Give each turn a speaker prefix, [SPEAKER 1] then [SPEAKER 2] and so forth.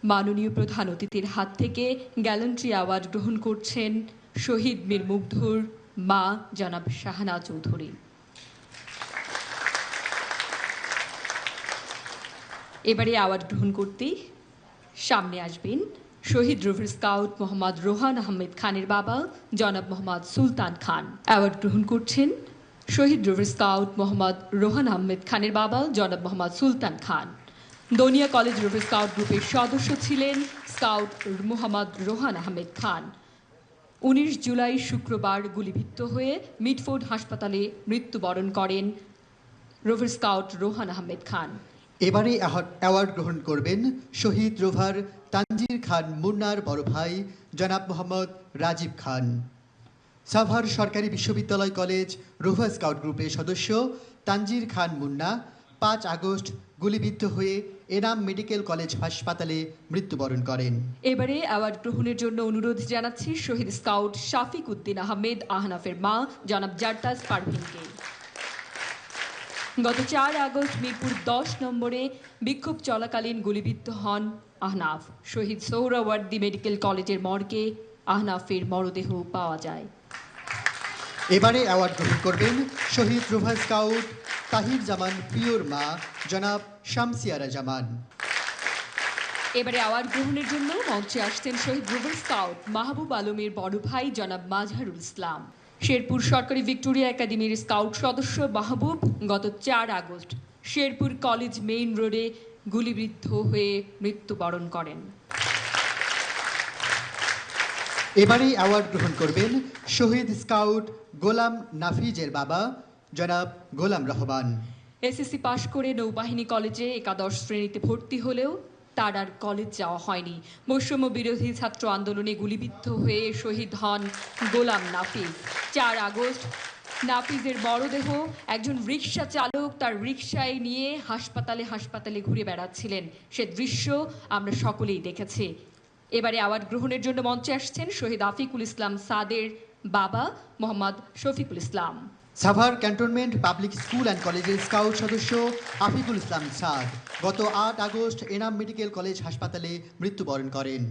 [SPEAKER 1] মাননীয় প্রধান অতিথির হাত থেকে গ্যালান্ট্রি অ্যাওয়ার্ড গ্রহণ করছেন শহীদ মীর মুগ্ধর মা জনাব শাহানা চৌধুরী। এবারে অ্যাওয়ার্ড গ্রহণ করতে সামনে আসবেন শহীদ রোভার স্কাউট মোহাম্মদ রোহান আহমেদ খানের বাবা জনাব মোহাম্মদ সুলতান খান। অ্যাওয়ার্ড গ্রহণ করছেন শহীদ রোভার স্কাউট মোহাম্মদ রোহান আহমেদ খানের বাবা জনাব মোহাম্মদ সুলতান খান। দনিয়া কলেজ রোভার স্কাউট গ্রুপের সদস্য ছিলেন স্কাউট মোহাম্মদ রোহান আহমেদ খান। 19 জুলাই শুক্রবার গুলিবিদ্ধ হয়ে মিডফোর্ড হাসপাতালে মৃত্যুবরণ করেন রোভার স্কাউট রোহান আহমেদ খান।
[SPEAKER 2] এবারে অ্যাওয়ার্ড গ্রহণ করবেন শহীদ রোভার তানজির খান মুন্নার বড় ভাই জনাব মোহাম্মদ রাজীব খান। সাভার সরকারি বিশ্ববিদ্যালয় কলেজ রোভার স্কাউট গ্রুপের সদস্য তানজির খান মুন্না 5 আগস্ট গুলিবিদ্ধ হয়ে এনাম মেডিকেল কলেজ হাসপাতালে মৃত্যুবরণ করেন।
[SPEAKER 1] এবারে অ্যাওয়ার্ড গ্রহণের জন্য অনুরোধ জানাচ্ছি শহীদ স্কাউট শাফিক উদ্দিন আহমেদ আহনাফের মা জনাব জারতাজ পারভিনকে। গত 4 আগস্ট মিরপুর 10 নম্বরে বিক্ষোভ চলাকালীন গুলিবিদ্ধ হন আহনাফ। শহীদ সোহরাওয়ার্দী মেডিকেল কলেজের মর্গে আহনাফের মরদেহ পাওয়া যায়।
[SPEAKER 2] এবারে অ্যাওয়ার্ড গ্রহণ করবেন শহীদ রোভার স্কাউট তাহির জামান প্রিয়র মা জনাব শামসিয়ারা জামান।
[SPEAKER 1] এবারে অ্যাওয়ার্ড গ্রহণের জন্য মঞ্চে আসছেন শহীদ রোভার স্কাউট মাহবুব আলমের বড় ভাই জনাব মাজহারুল ইসলাম। শেরপুর সরকারি ভিক্টোরিয়া একাডেমির স্কাউট সদস্য মাহবুব গত 4 আগস্ট শেরপুর কলেজ মেইন রোডে গুলিবিদ্ধ হয়ে মৃত্যুবরণ করেন।
[SPEAKER 2] এবারে অ্যাওয়ার্ড গ্রহণ করবেন শহীদ স্কাউট গোলাম নাফিজের বাবা জনাব গোলাম রহমান।
[SPEAKER 1] এসএসসি পাশ করে নৌবাহিনী কলেজে একাদশ শ্রেণীতে ভর্তি হলেও তার আর কলেজ যাওয়া হয়নি। বৈষম্য বিরোধী ছাত্র আন্দোলনে গুলিবিদ্ধ হয়ে শহীদ হন গোলাম নাফিজ। 4 আগস্ট নাফিজের মরদেহ একজন রিকশা চালক তার রিকশায় নিয়ে হাসপাতালে ঘুরে বেড়াচ্ছিলেন। সে দৃশ্য আমরা সকলেই দেখেছি। এবারে অ্যাওয়ার্ড গ্রহণের জন্য মঞ্চে আসছেন শহীদ আফিকুল ইসলাম সাদের বাবা Mohammad Shafiqul Islam.
[SPEAKER 2] Savar cantonment public school and কলেজের স্কাউট সদস্য আফিকুল ইসলাম সাদ গত 8 আগস্ট এনাম মেডিকেল কলেজ হাসপাতালে মৃত্যুবরণ করেন।